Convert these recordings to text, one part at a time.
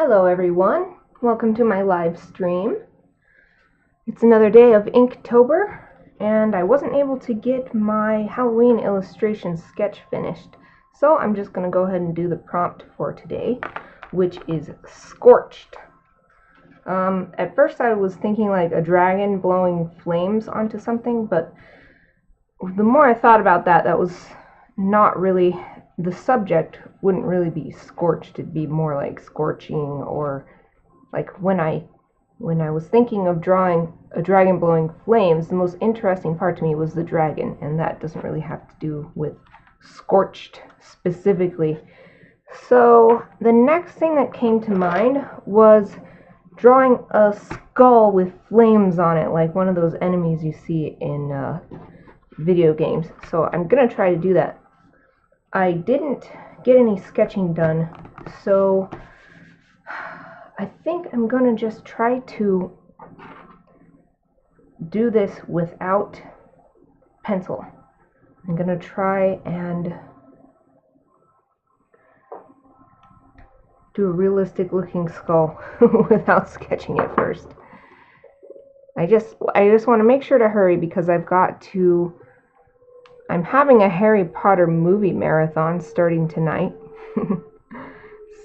Hello everyone, welcome to my live stream. It's another day of Inktober, and I wasn't able to get my Halloween illustration sketch finished, so I'm just going to go ahead and do the prompt for today, which is scorched. At first I was thinking like a dragon blowing flames onto something, but the more I thought about that, that was not really, the subject wouldn't really be scorched. It'd be more like scorching, or like when I was thinking of drawing a dragon blowing flames, the most interesting part to me was the dragon, and that doesn't really have to do with scorched specifically. So the next thing that came to mind was drawing a skull with flames on it, like one of those enemies you see in video games. So I'm gonna try to do that. I didn't get any sketching done, so I think I'm gonna just try to do this without pencil. I'm gonna try and do a realistic looking skull without sketching it first. I just want to make sure to hurry because I'm having a Harry Potter movie marathon starting tonight.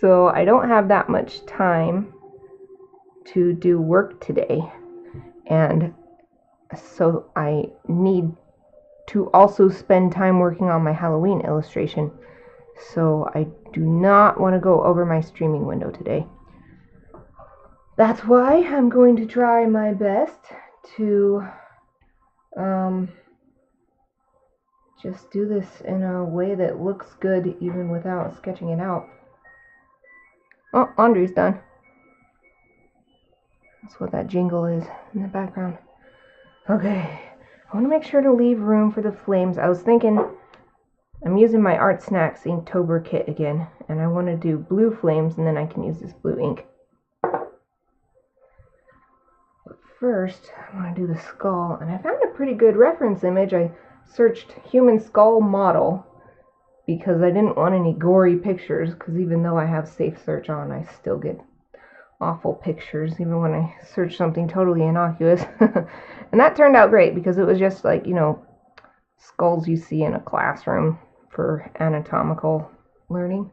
So I don't have that much time to do work today, and so I need to also spend time working on my Halloween illustration, so I do not want to go over my streaming window today. That's why I'm going to try my best to just do this in a way that looks good even without sketching it out. Oh, laundry's done. That's what that jingle is in the background. Okay, I want to make sure to leave room for the flames. I was thinking I'm using my ArtSnacks Inktober kit again, and I want to do blue flames, and then I can use this blue ink. But first, I want to do the skull, and I found a pretty good reference image. I searched human skull model because I didn't want any gory pictures, because even though I have safe search on, I still get awful pictures even when I search something totally innocuous. And that turned out great because it was just like, you know, skulls you see in a classroom for anatomical learning.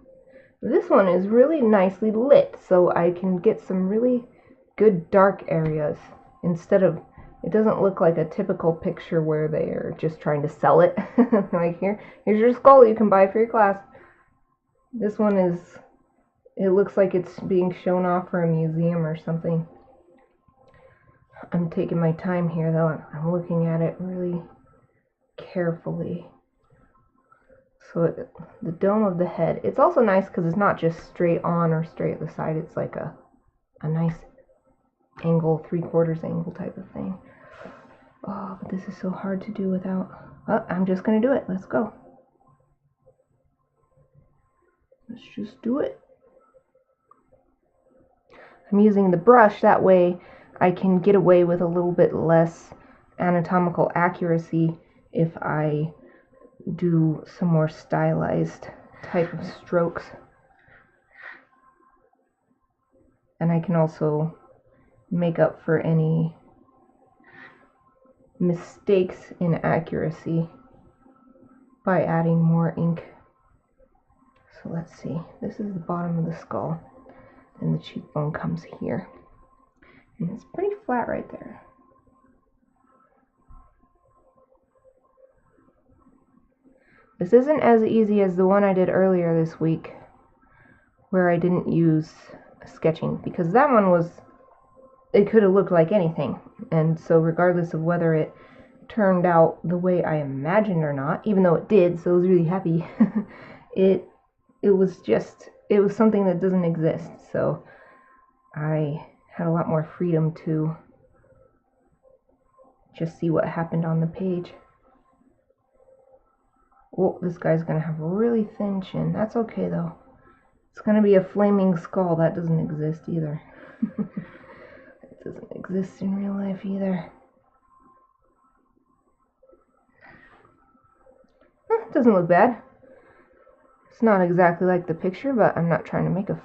This one is really nicely lit, so I can get some really good dark areas instead of, it doesn't look like a typical picture where they are just trying to sell it. Like, here's your skull you can buy for your class. This one is, it looks like it's being shown off for a museum or something. I'm taking my time here though. I'm looking at it really carefully. So the dome of the head, it's also nice because it's not just straight on or straight at the side. It's like a nice angle, 3/4 angle type of thing. Oh, but this is so hard to do without... Oh, I'm just going to do it. Let's go. Let's just do it. I'm using the brush, that way I can get away with a little bit less anatomical accuracy if I do some more stylized type of strokes. And I can also make up for any mistakes in accuracy by adding more ink. So let's see, this is the bottom of the skull, and the cheekbone comes here, and it's pretty flat right there. This isn't as easy as the one I did earlier this week where I didn't use sketching, because that one was, it could have looked like anything, and so regardless of whether it turned out the way I imagined or not, even though it did, so I was really happy, it was something that doesn't exist, so I had a lot more freedom to just see what happened on the page. Oh, this guy's gonna have a really thin chin. That's okay though. It's gonna be a flaming skull. That doesn't exist either. It doesn't exist in real life either. It doesn't look bad. It's not exactly like the picture, but I'm not trying to make a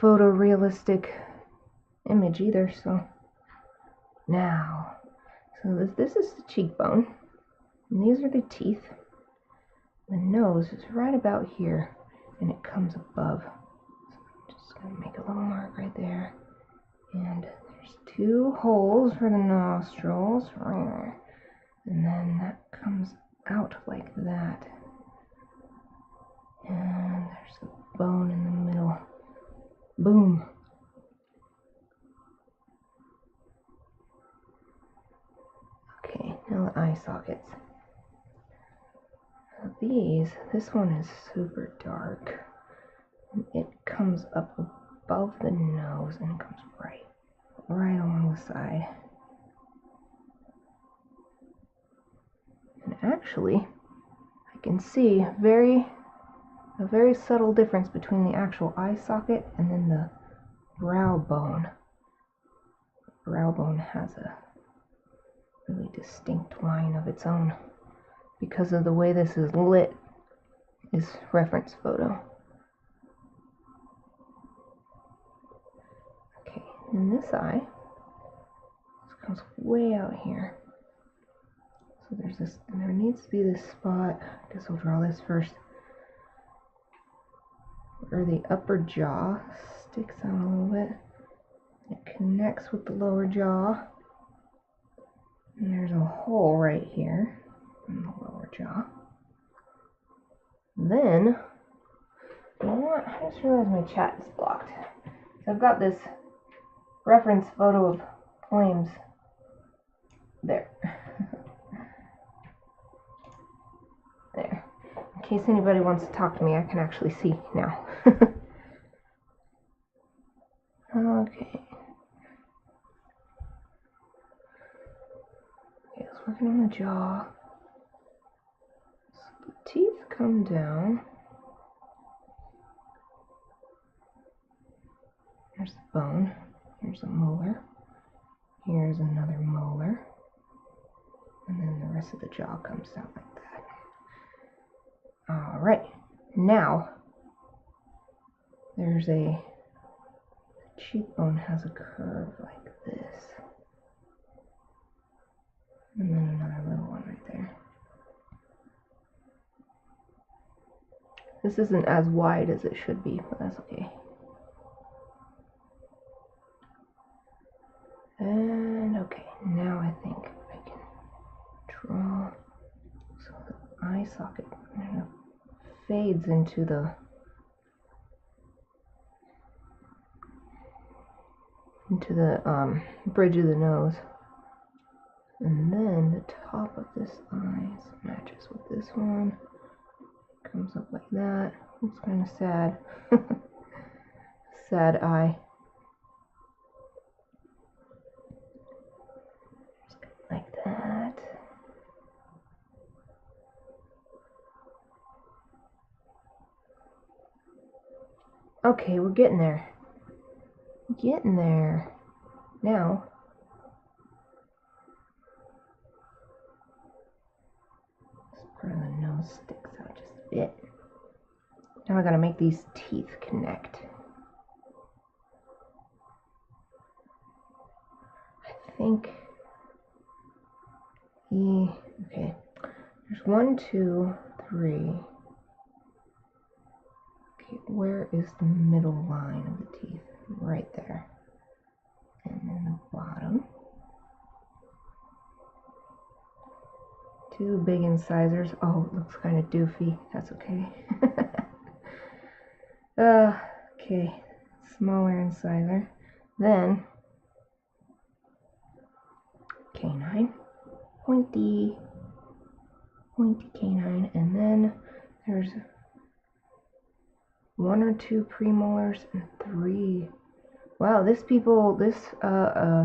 photorealistic image either. So now, so this is the cheekbone, and these are the teeth. The nose is right about here, and it comes above. So I'm just gonna make a little mark right there. And there's 2 holes for the nostrils, and then that comes out like that. And there's the bone in the middle. Boom. Okay, now the eye sockets. This one is super dark. It comes up above the nose and comes right along the side. And actually, I can see a very subtle difference between the actual eye socket and then the brow bone. The brow bone has a really distinct line of its own because of the way this is lit, this reference photo. Okay, and this eye, this comes way out here. So there's this, and there needs to be this spot, I guess I'll draw this first, where the upper jaw sticks out a little bit. It connects with the lower jaw. And there's a hole right here in the lower jaw. Then, you know what? I just realized my chat is blocked. So I've got this reference photo of flames there. There. In case anybody wants to talk to me, I can actually see now. Okay. Okay, let's working on the jaw. So the teeth come down. Here's the bone. Here's a molar. Here's another molar. And then the rest of the jaw comes down like that. Alright, now there's the cheekbone has a curve like this. And then another little one right there. This isn't as wide as it should be, but that's okay. And okay, now I think I can draw. So the eye socket fades into the bridge of the nose. And then the top of this eye matches with this one. Comes up like that. Looks kind of sad. Sad eye. Like that. Okay, we're getting there. Getting there. Now, this part of the nose sticks out just a bit. Now I gotta make these teeth connect. I think okay. There's 1, 2, 3. Okay, where is the middle line of the teeth? Right there. And then the bottom. 2 big incisors. Oh, it looks kind of doofy. That's okay. Okay. Smaller incisor. Then canine. Pointy canine. And then there's 1 or 2 premolars and 3. Wow, this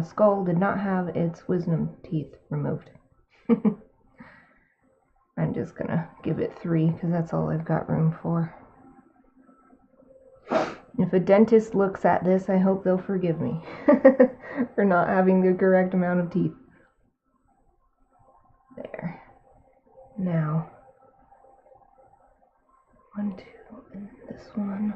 skull did not have its wisdom teeth removed. I'm just gonna give it 3 because that's all I've got room for. If a dentist looks at this, I hope they'll forgive me for not having the correct amount of teeth. There. Now, 1, 2, and this one.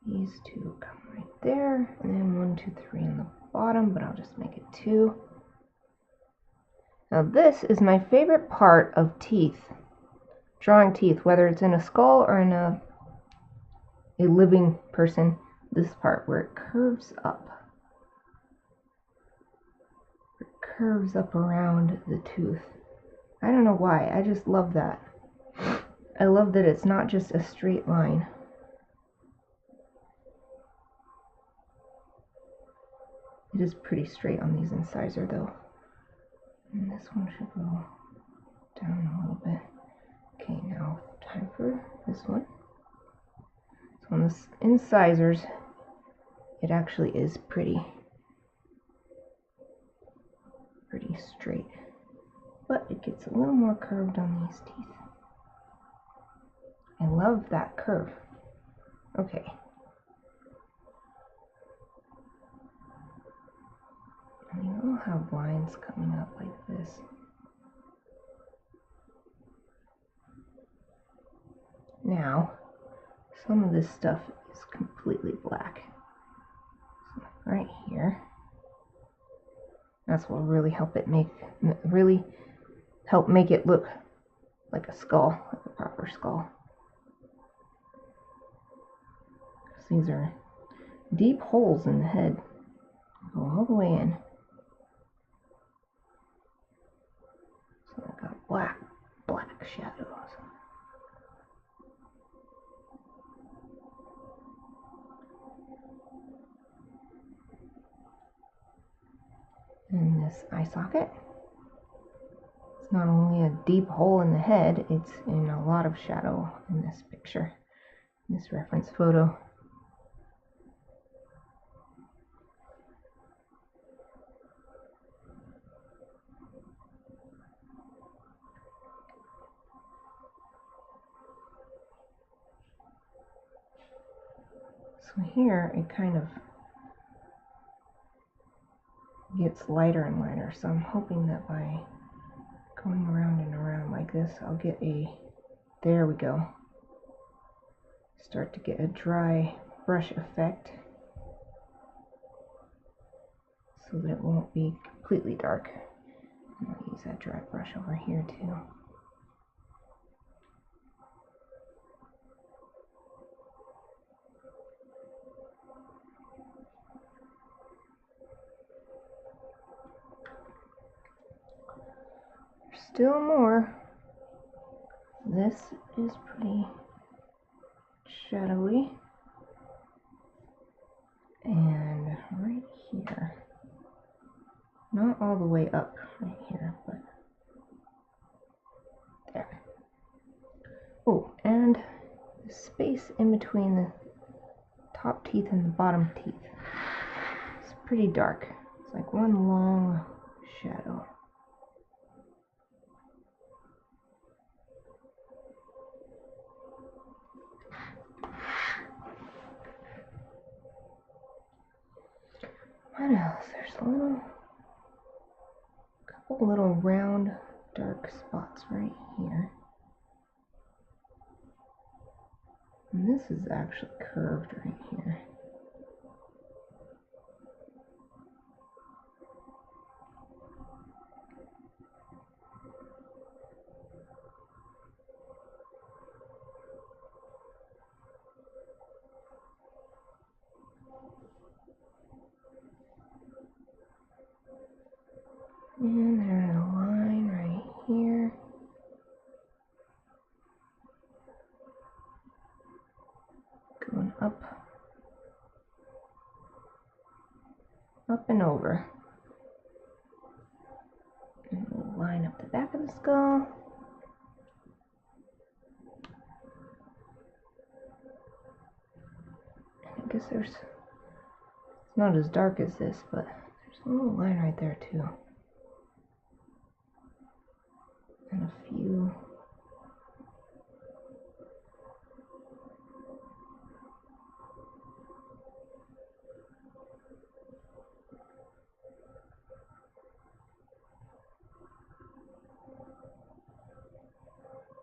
These two come right there, and then 1, 2, 3 in the bottom, but I'll just make it 2. Now this is my favorite part of teeth, drawing teeth, whether it's in a skull or in a living person, this part where it curves up. It curves up around the tooth. I don't know why, I just love that. I love that it's not just a straight line. It is pretty straight on these incisor though. And this one should go down a little bit. Okay, now time for this one. So on the incisors, it actually is pretty straight. But it gets a little more curved on these teeth. I love that curve. Okay. And you will have lines coming up like this. Now, some of this stuff is completely black. So right here. That's what will really help it make it look like a skull, like a proper skull. These are deep holes in the head. Go all the way in. So I've got black shadows. And this eye socket. It's not only a deep hole in the head, it's in a lot of shadow in this picture, in this reference photo. So here it kind of gets lighter and lighter, so I'm hoping that by going around and around like this, I'll get there we go. Start to get a dry brush effect so that it won't be completely dark. I'll use that dry brush over here too. Still more. This is pretty shadowy. And right here. Not all the way up right here, but there. Oh, and the space in between the top teeth and the bottom teeth is pretty dark. It's like one long shadow. What else? There's a couple little round dark spots right here. And this is actually curved right here. And there's a line right here. Going up and over. And we'll line up the back of the skull. And I guess it's not as dark as this, but there's a little line right there too. And a few.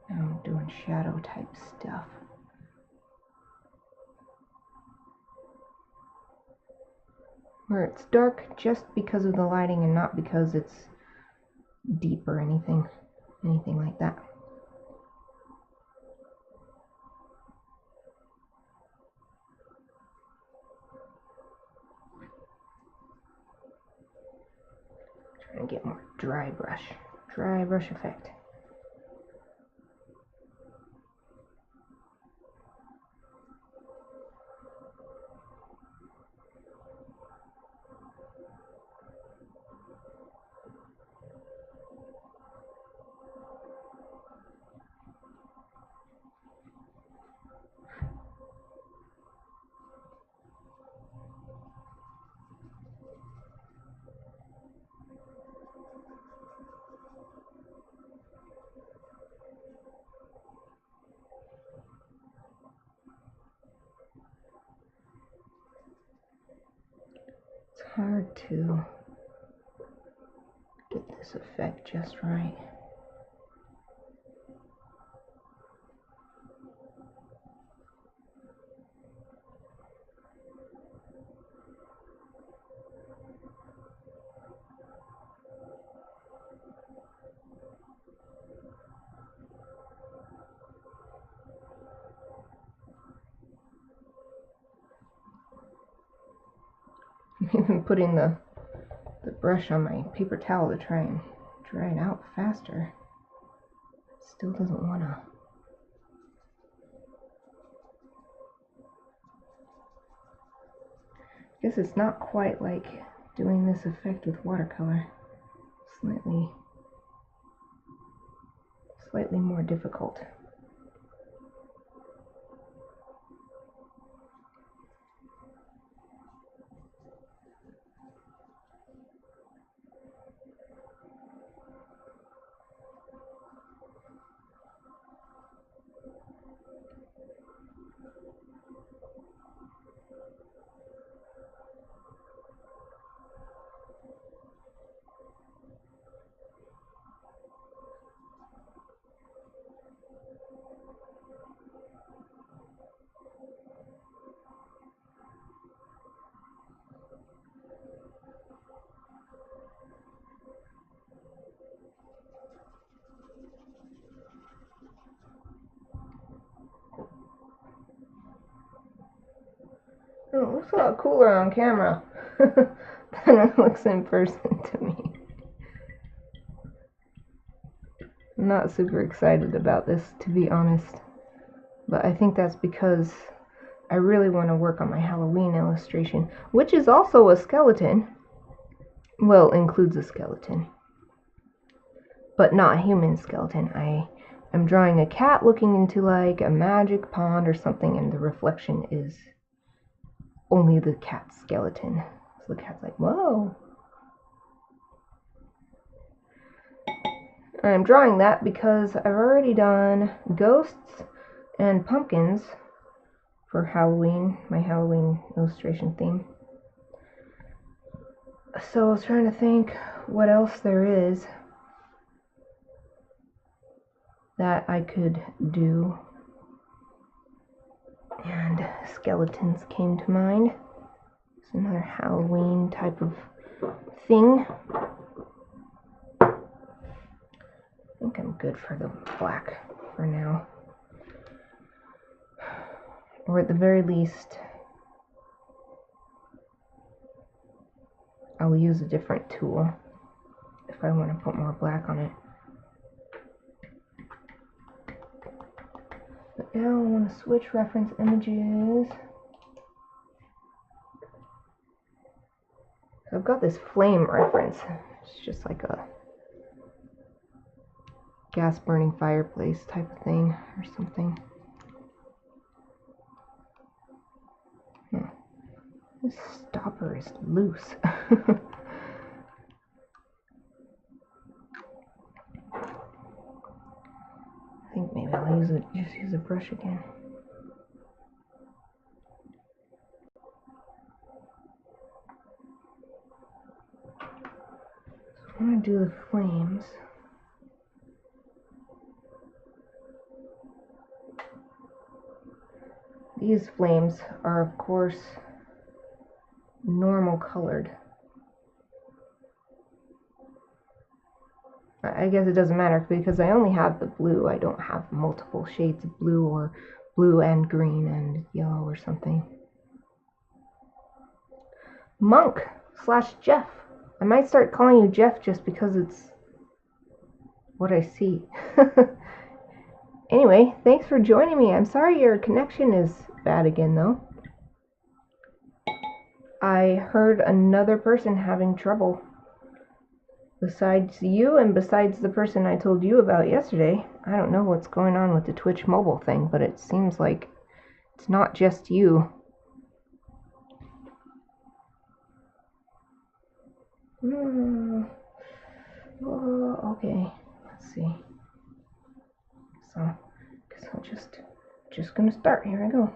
Now I'm doing shadow type stuff. where it's dark just because of the lighting and not because it's deep or anything like that. Trying to get more dry brush effect. It's hard to get this effect just right. I'm even putting the brush on my paper towel to try and dry it out faster. Still doesn't wanna. I guess it's not quite like doing this effect with watercolor. Slightly more difficult. Oh, it looks a lot cooler on camera than it looks in person to me. I'm not super excited about this, to be honest, but I think that's because I really want to work on my Halloween illustration, which is also a skeleton. Well, includes a skeleton, but not a human skeleton. I'm drawing a cat looking into like a magic pond or something, and the reflection is only the cat's skeleton. So the cat's like, whoa. And I'm drawing that because I've already done ghosts and pumpkins for Halloween, my Halloween illustration theme. So I was trying to think what else there is that I could do, and skeletons came to mind. It's another Halloween type of thing. I think I'm good for the black for now, or at the very least I'll use a different tool if I want to put more black on it. But now I want to switch reference images. So I've got this flame reference. It's just like a gas burning fireplace type of thing or something. This stopper is loose. I think maybe I'll just use a brush again. So I'm going to do the flames. These flames are, of course, normal colored. I guess it doesn't matter because I only have the blue. I don't have multiple shades of blue or blue and green and yellow or something. Monk/Jeff. I might start calling you Jeff just because it's what I see. Anyway, thanks for joining me. I'm sorry your connection is bad again though. I heard another person having trouble. Besides you and besides the person I told you about yesterday. I don't know what's going on with the Twitch mobile thing, but it seems like it's not just you. Oh, okay, let's see. So, guess I'm just gonna start. Here I go.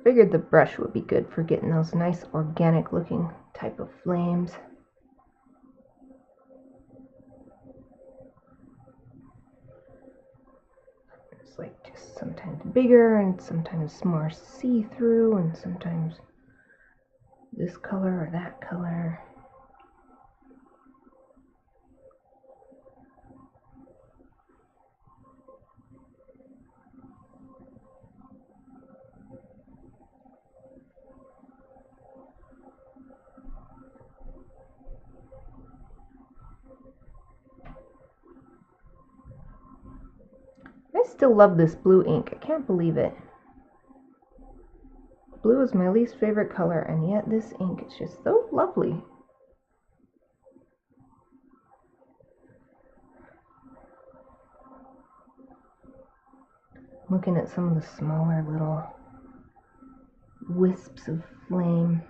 Figured the brush would be good for getting those nice organic looking type of flames. It's like just sometimes bigger and sometimes more see-through and sometimes this color or that color. I still love this blue ink. I can't believe it. Blue is my least favorite color, and yet this ink is just so lovely. Looking at some of the smaller little wisps of flame.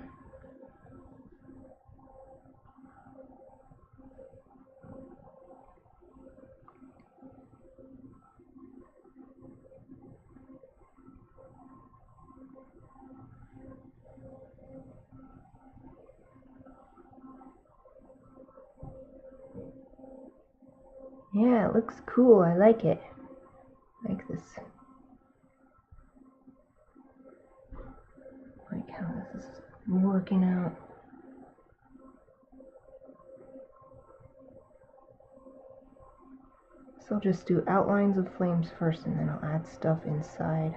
Yeah, it looks cool. I like it. I like this. I like how this is working out. So I'll just do outlines of flames first and then I'll add stuff inside.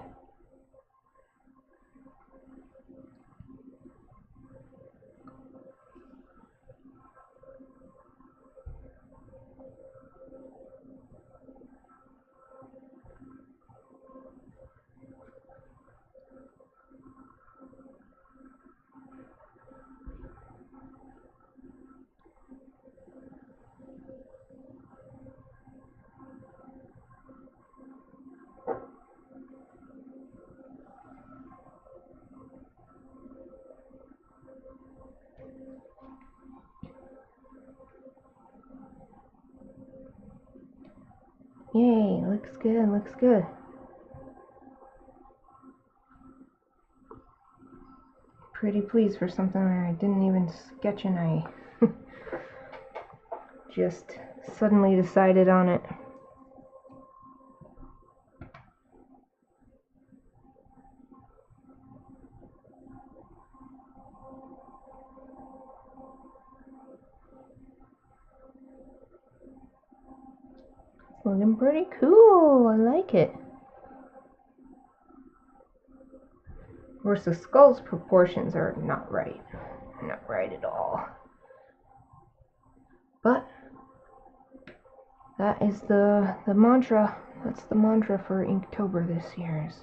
Yay, looks good, looks good. Pretty pleased for something I didn't even sketch and I just suddenly decided on it. Looking pretty cool. I like it. Of course, the skull's proportions are not right. Not right at all. But that is the mantra. That's the mantra for Inktober this year. Is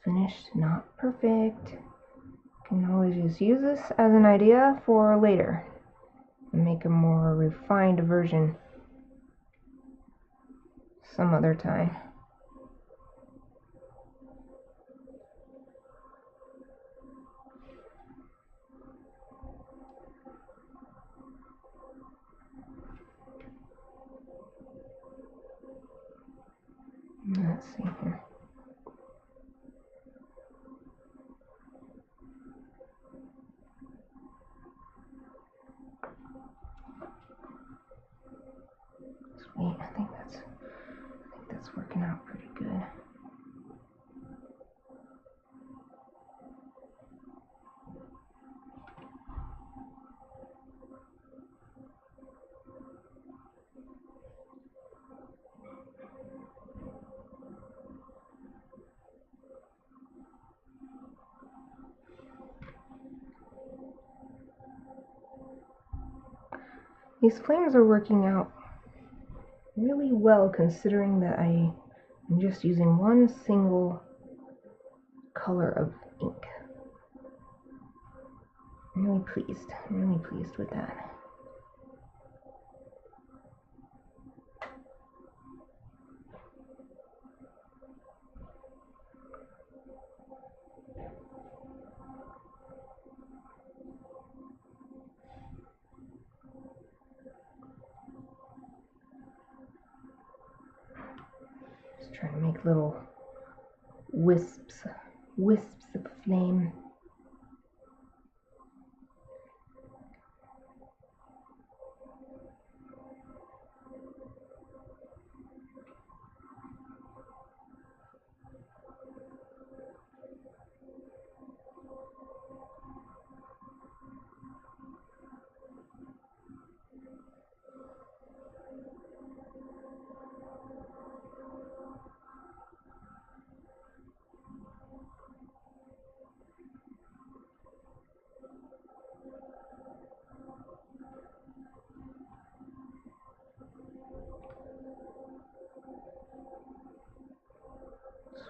finished, not perfect. Can always just use this as an idea for later and make a more refined version some other time. Let's see here. working out pretty good. These flames are working out really well considering that I'm just using one single color of ink. I'm really pleased with that. Just trying to make little wisps of flame.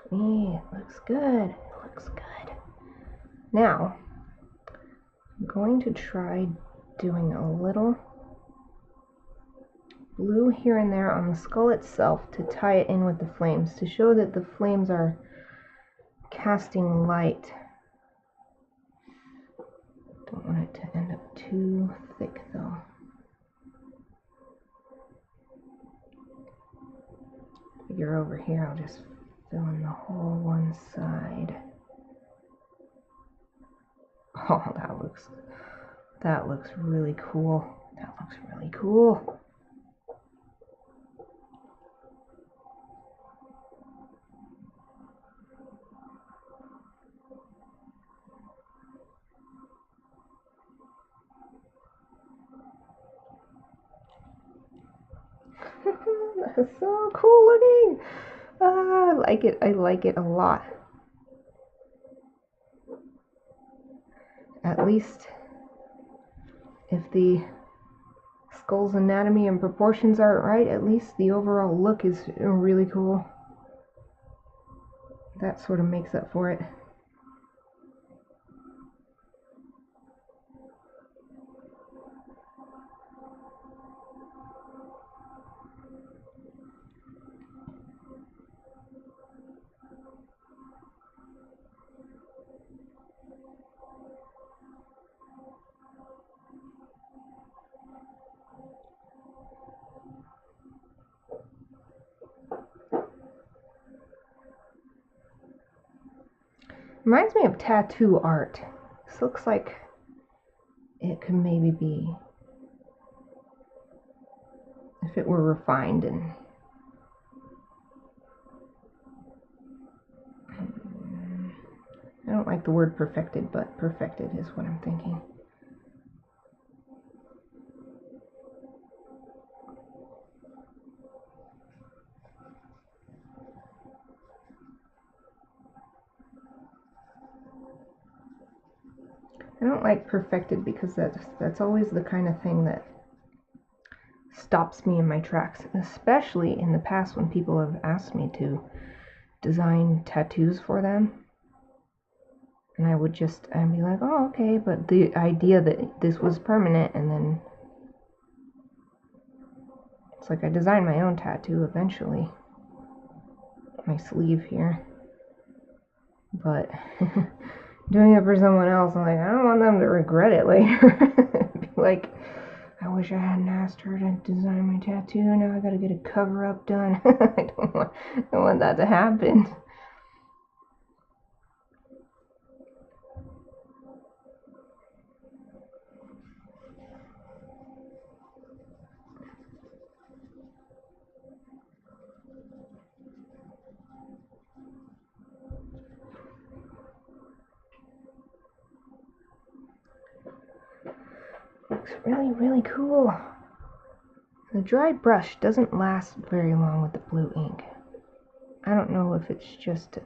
Sweet, looks good. It looks good. Now, I'm going to try doing a little blue here and there on the skull itself to tie it in with the flames, to show that the flames are casting light. Don't want it to end up too thick though. Figure over here I'll just fill in the whole one side. Oh, that looks really cool. That looks really cool. That's so cool looking. I like it. I like it a lot. At least if the skull's anatomy and proportions aren't right, at least the overall look is really cool. That sort of makes up for it. Reminds me of tattoo art. This looks like it could maybe be, if it were refined and I don't like the word perfected, but perfected is what I'm thinking. I don't like perfected because that's always the kind of thing that stops me in my tracks, especially in the past when people have asked me to design tattoos for them. And I'd be like, oh, okay, but the idea that this was permanent, and then it's like I designed my own tattoo eventually. My sleeve here. But doing it for someone else, I'm like, I don't want them to regret it later. Be like, I wish I hadn't asked her to design my tattoo. Now I gotta get a cover up done. I don't want that to happen. looks really, really cool. The dry brush doesn't last very long with the blue ink. I don't know if it's just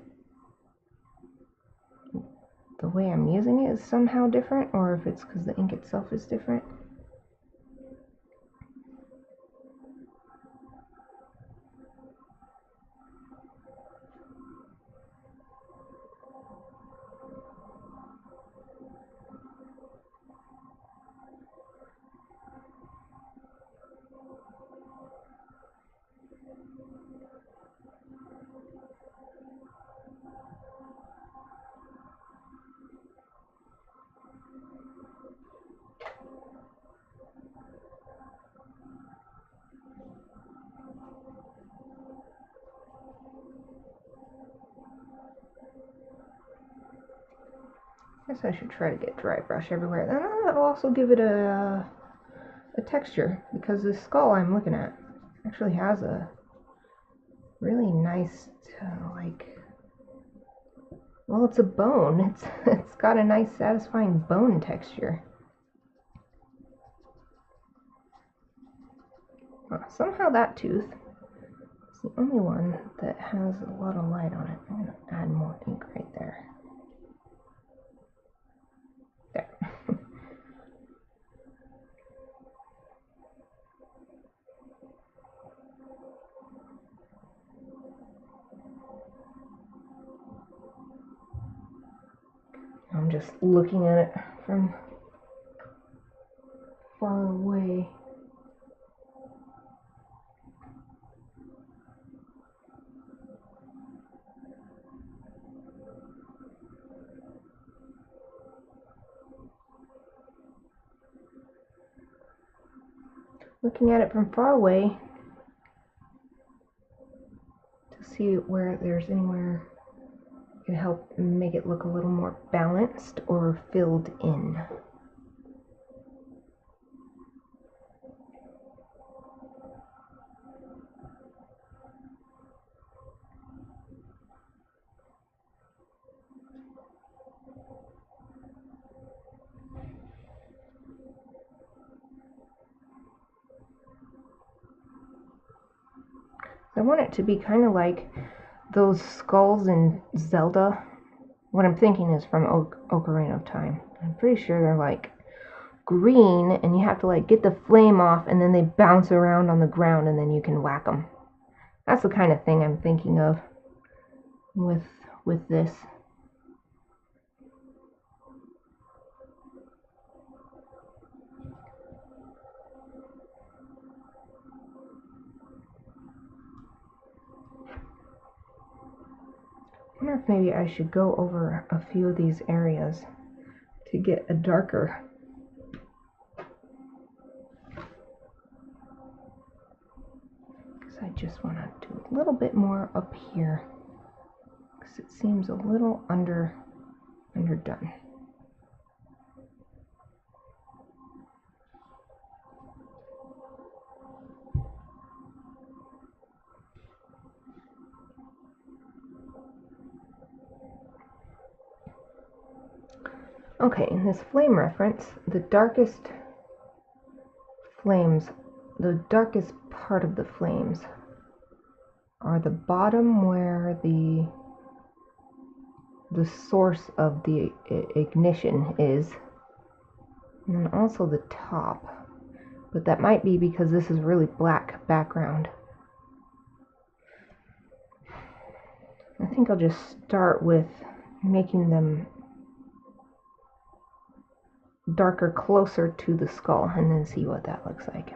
the way I'm using it is somehow different, or if it's because the ink itself is different. I guess I should try to get dry brush everywhere. Then that'll also give it a texture, because this skull I'm looking at actually has a really nice, well, it's a bone. It's got a nice, satisfying bone texture. Somehow that tooth is the only one that has a lot of light on it. I'm going to add more ink right there. There. I'm just looking at it from far away. Looking at it from far away to see where there's anywhere can help make it look a little more balanced or filled in. I want it to be kind of like those skulls in Zelda. What I'm thinking is from Ocarina of Time. I'm pretty sure they're like green, and you have to like get the flame off, and then they bounce around on the ground, and then you can whack them. That's the kind of thing I'm thinking of with this. I wonder if maybe I should go over a few of these areas to get a darker. Because I just want to do a little bit more up here, because it seems a little underdone. Okay, in this flame reference, the darkest flames, the darkest part of the flames are the bottom where the source of the ignition is, and then also the top. But that might be because this is really black background. I think I'll just start with making them darker closer to the skull, and then see what that looks like.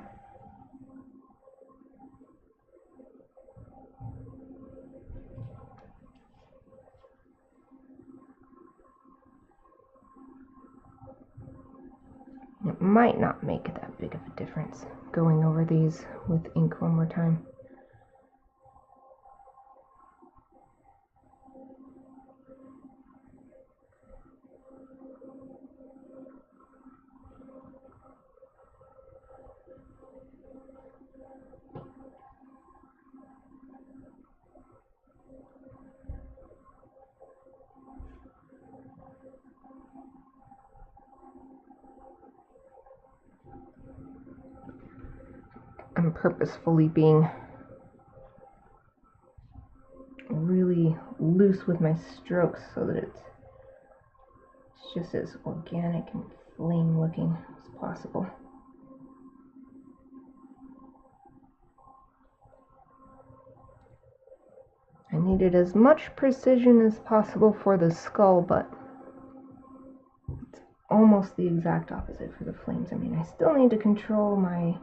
It might not make that big of a difference going over these with ink one more time. I'm purposefully being really loose with my strokes so that it's just as organic and flame looking as possible. I needed as much precision as possible for the skull, but it's almost the exact opposite for the flames. I mean, I still need to control my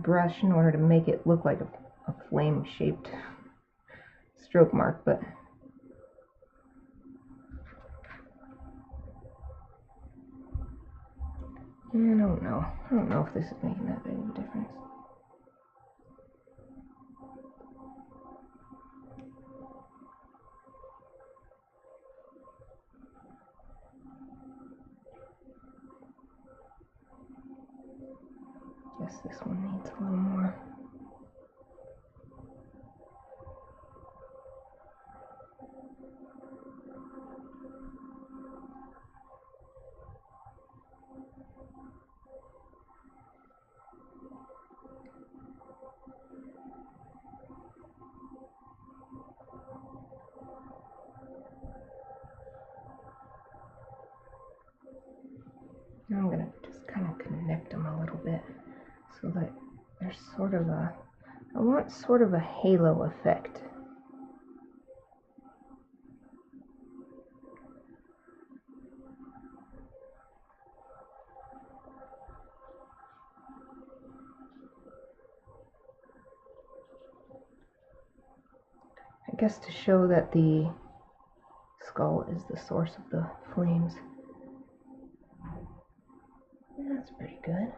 brush in order to make it look like a flame-shaped stroke mark, but I don't know. I don't know if this is making that big of a difference. Guess this one needs a little more. Now I'm going to just kind of connect them a little bit so that there's sort of a, I want sort of a halo effect. I guess to show that the skull is the source of the flames. That's pretty good.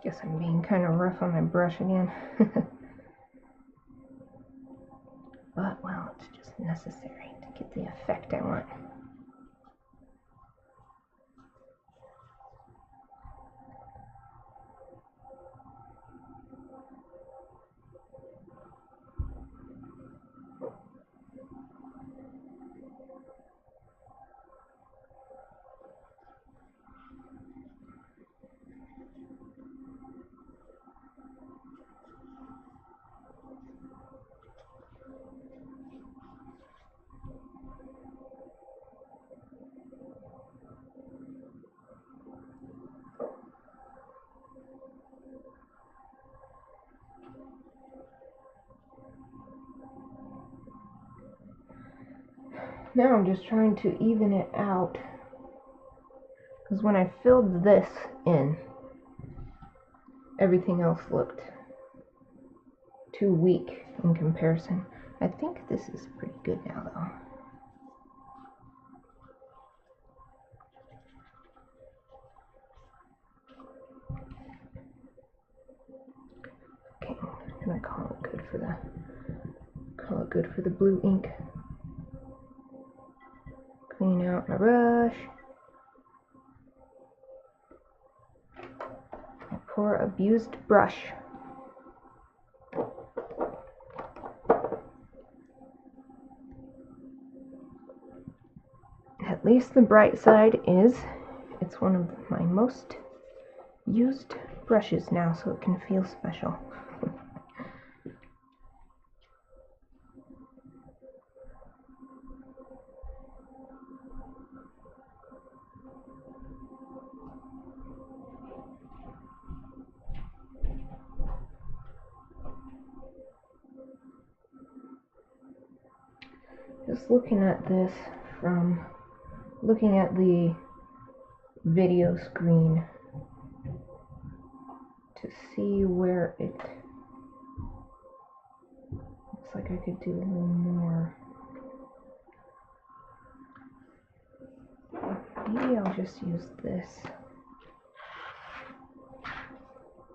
Guess I'm being kind of rough on my brush again. But, well, it's just necessary to get the effect I want. Now I'm just trying to even it out, because when I filled this in, everything else looked too weak in comparison. I think this is pretty good now though. gonna call it good for the blue ink. Clean out my brush. Poor abused brush. At least the bright side is it's one of my most used brushes now, so it can feel special. Just looking at this from looking at the video screen to see where it looks like I could do a little more. Maybe I'll just use this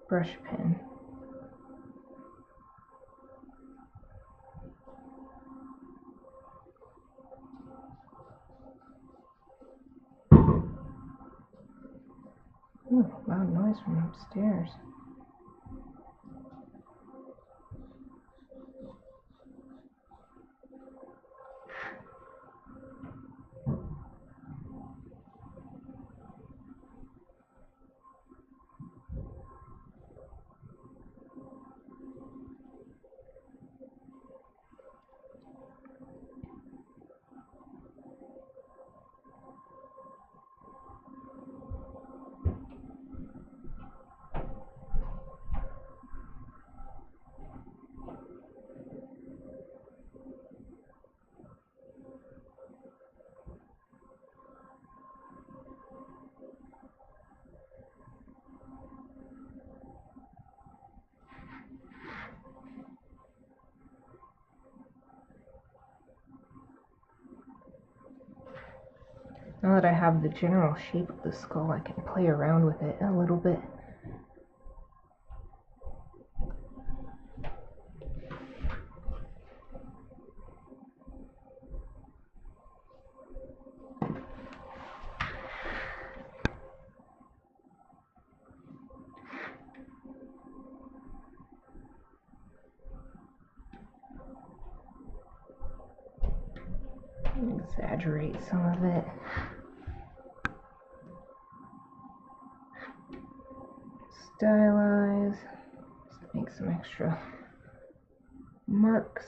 brush pen. Ooh, loud noise from upstairs. Now that I have the general shape of the skull, I can play around with it a little bit. Exaggerate some of it. Stylize. Just make some extra marks.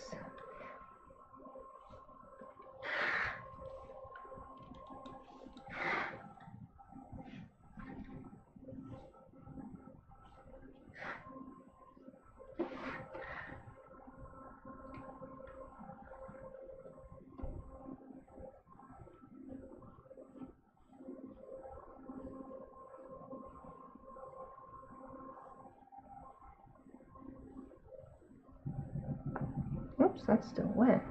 Oops, that's still wet.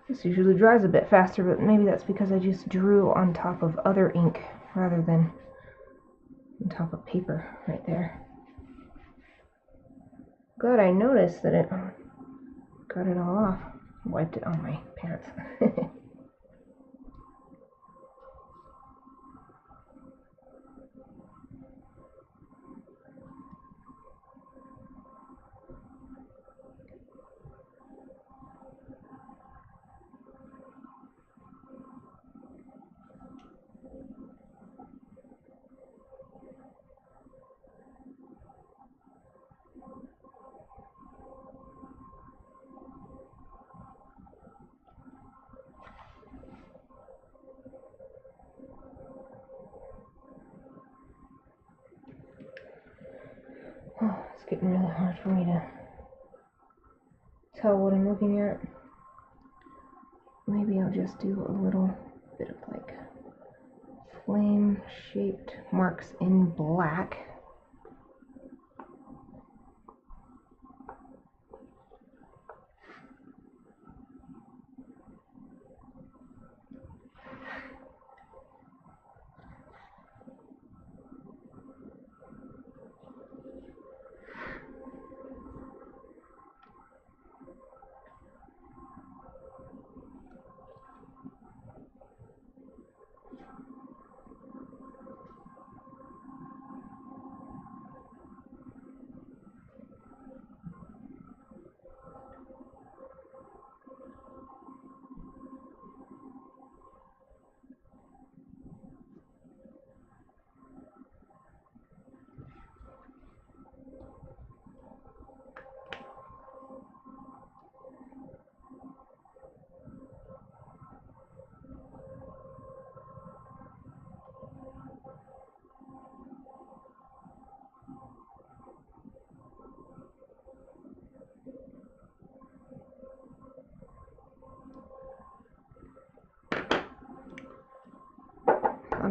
This usually dries a bit faster, but maybe that's because I just drew on top of other ink rather than on top of paper right there. Glad I noticed that it got it all off. Wiped it on my pants. Oh, it's getting really hard for me to tell what I'm looking at. Maybe I'll just do a little bit of like flame shaped marks in black.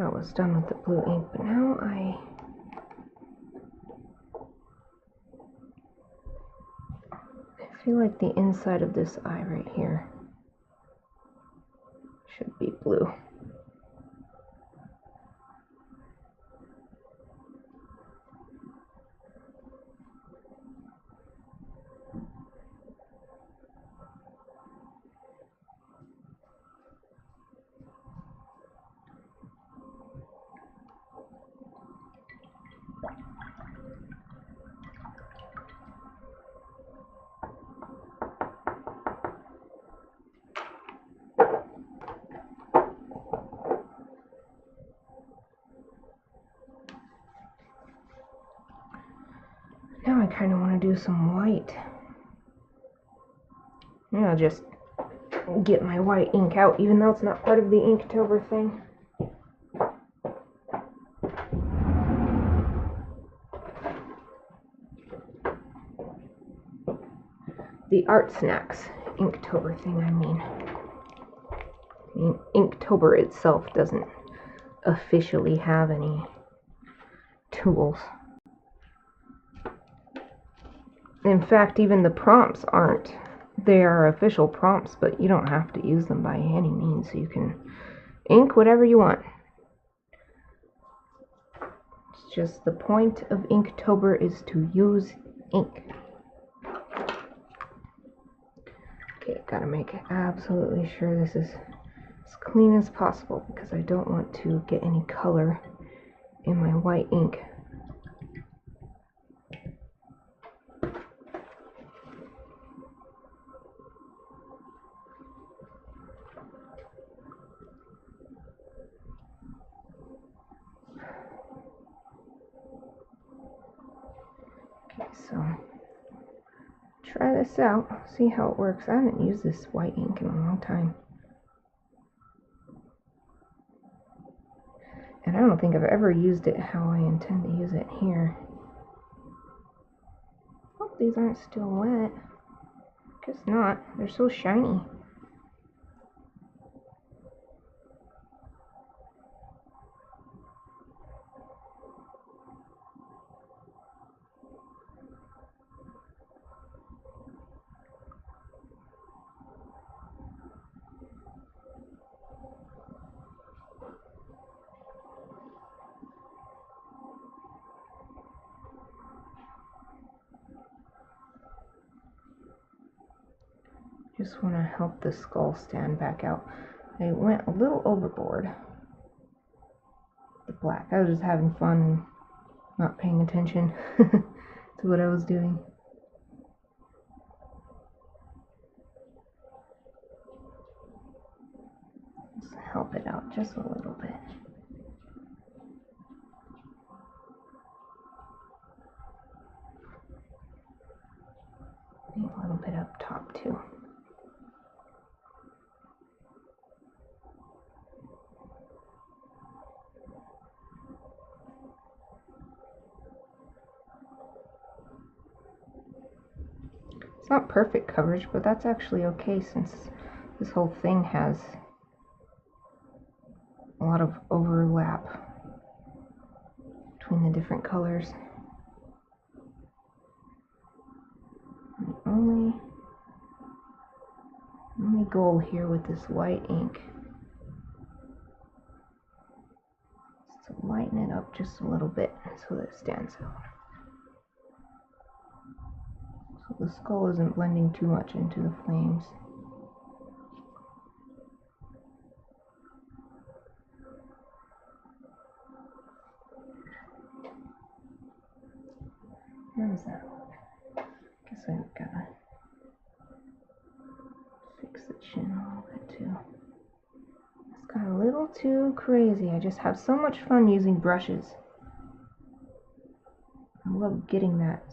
thought I was done with the blue ink, but now I feel like the inside of this eye right here should be blue. Now I kind of want to do some white. Maybe I'll just get my white ink out, even though it's not part of the Inktober thing. The ArtSnacks Inktober thing, I mean. Inktober itself doesn't officially have any tools. In fact, even the prompts aren't. They are official prompts, but you don't have to use them by any means. You can ink whatever you want. It's just the point of Inktober is to use ink. Okay, gotta make absolutely sure this is as clean as possible because I don't want to get any color in my white ink. So, try this out, see how it works. I haven't used this white ink in a long time. And I don't think I've ever used it how I intend to use it here. Hope these aren't still wet. Guess not. They're so shiny. Just want to help the skull stand back out. I went a little overboard with the black. I was just having fun and not paying attention to what I was doing. Just help it out just a little bit. Maybe a little bit up top too. It's not perfect coverage, but that's actually okay since this whole thing has a lot of overlap between the different colors. The only goal here with this white ink is to lighten it up just a little bit so that it stands out. So the skull isn't blending too much into the flames. How does that look? Guess I've gotta fix the chin a little bit too. It's got a little too crazy. I just have so much fun using brushes. I love getting that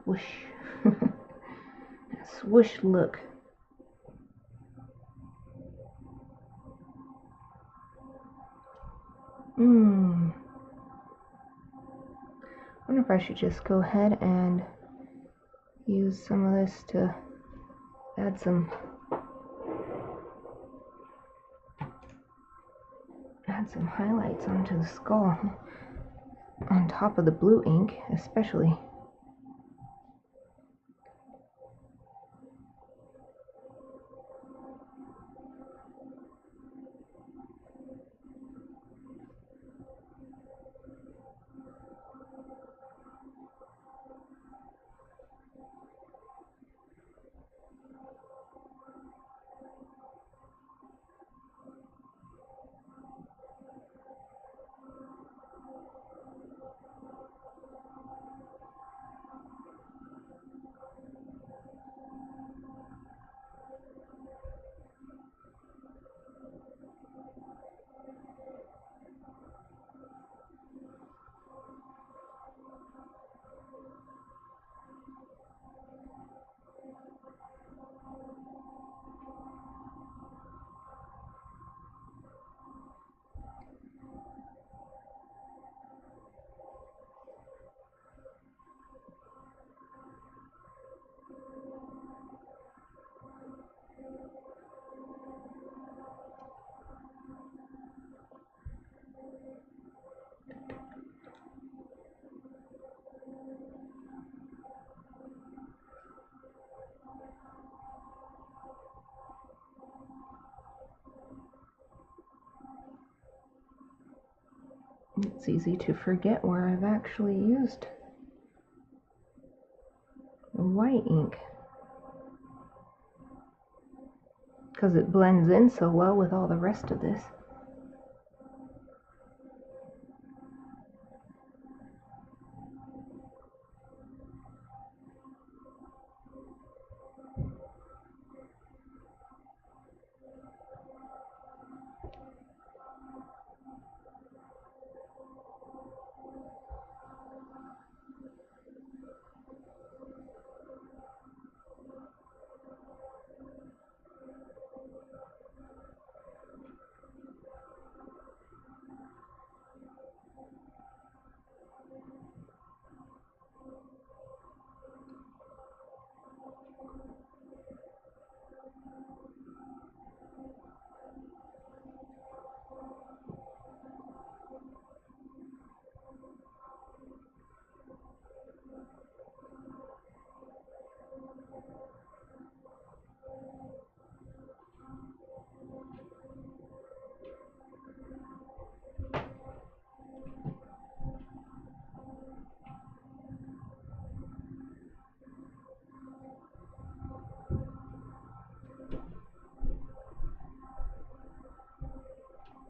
swoosh, that swoosh look. I wonder if I should just go ahead and use some of this to add some add some highlights onto the skull, on top of the blue ink especially. It's easy to forget where I've actually used the white ink because it blends in so well with all the rest of this.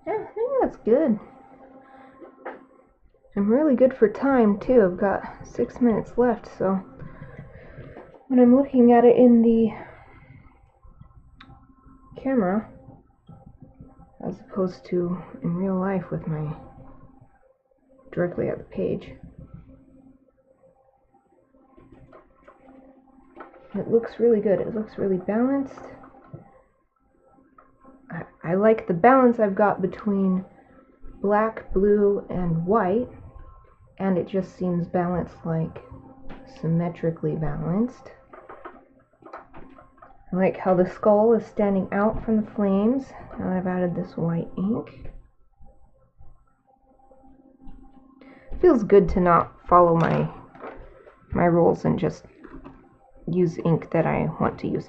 Yeah, I think that's good. I'm really good for time too. I've got 6 minutes left, so when I'm looking at it in the camera as opposed to in real life with my directly at the page, it looks really good. It looks really balanced. I like the balance I've got between black, blue, and white, and it just seems balanced, like symmetrically balanced. I like how the skull is standing out from the flames now that I've added this white ink. It feels good to not follow my rules and just use ink that I want to use.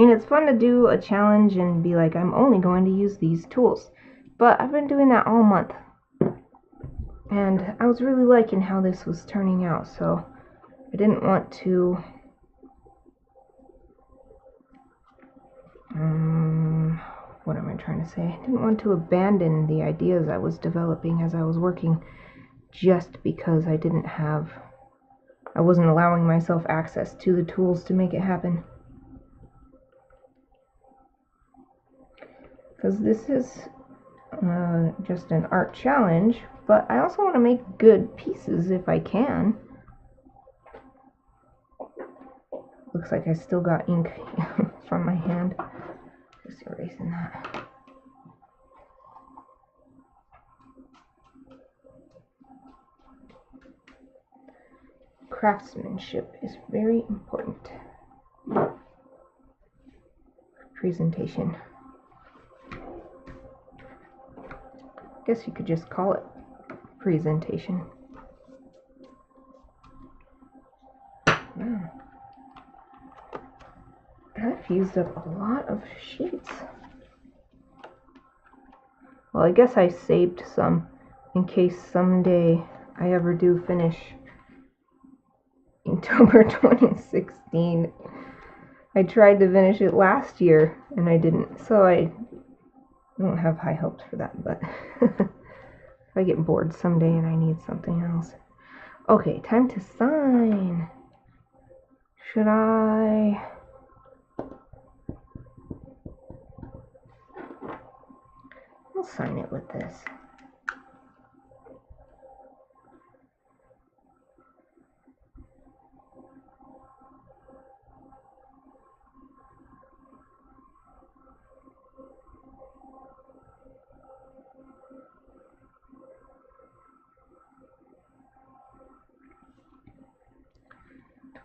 I mean, it's fun to do a challenge and be like, I'm only going to use these tools. But I've been doing that all month. And I was really liking how this was turning out, so I didn't want to what am I trying to say? I didn't want to abandon the ideas I was developing as I was working just because I wasn't allowing myself access to the tools to make it happen. Because this is just an art challenge, but I also want to make good pieces if I can. Looks like I still got ink from my hand. Just erasing that. Craftsmanship is very important. Presentation. Guess you could just call it presentation. Wow. I've used up a lot of sheets. Well, I guess I saved some in case someday I ever do finish Inktober 2016. I tried to finish it last year and I didn't, so I don't have high hopes for that, but if I get bored someday and I need something else. Okay, time to sign. Should I? I'll sign it with this.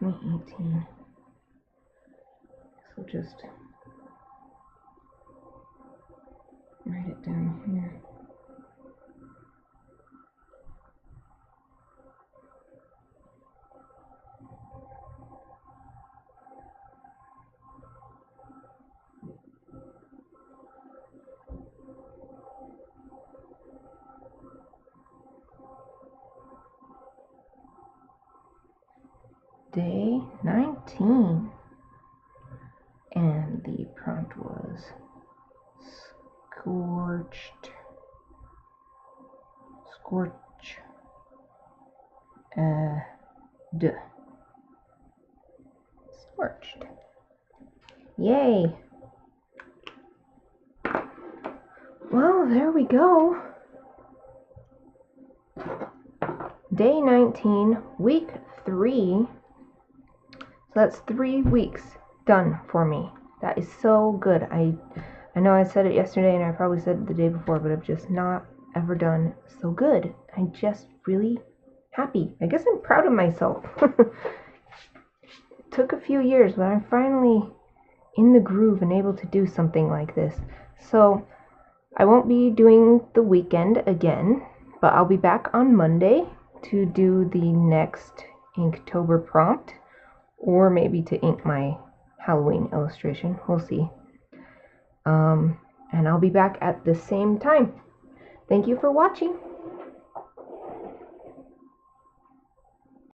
$2018. So just write it down here. Day 19. And the prompt was scorched. Scorched. Yay. Well, there we go. Day 19, week 3. So that's 3 weeks done for me. That is so good. I know I said it yesterday and I probably said it the day before, but I've just not ever done so good. I'm just really happy. I guess I'm proud of myself. It took a few years, but I'm finally in the groove and able to do something like this. So I won't be doing the weekend again, but I'll be back on Monday to do the next Inktober prompt, or maybe to ink my Halloween illustration. We'll see. And I'll be back at the same time. Thank you for watching.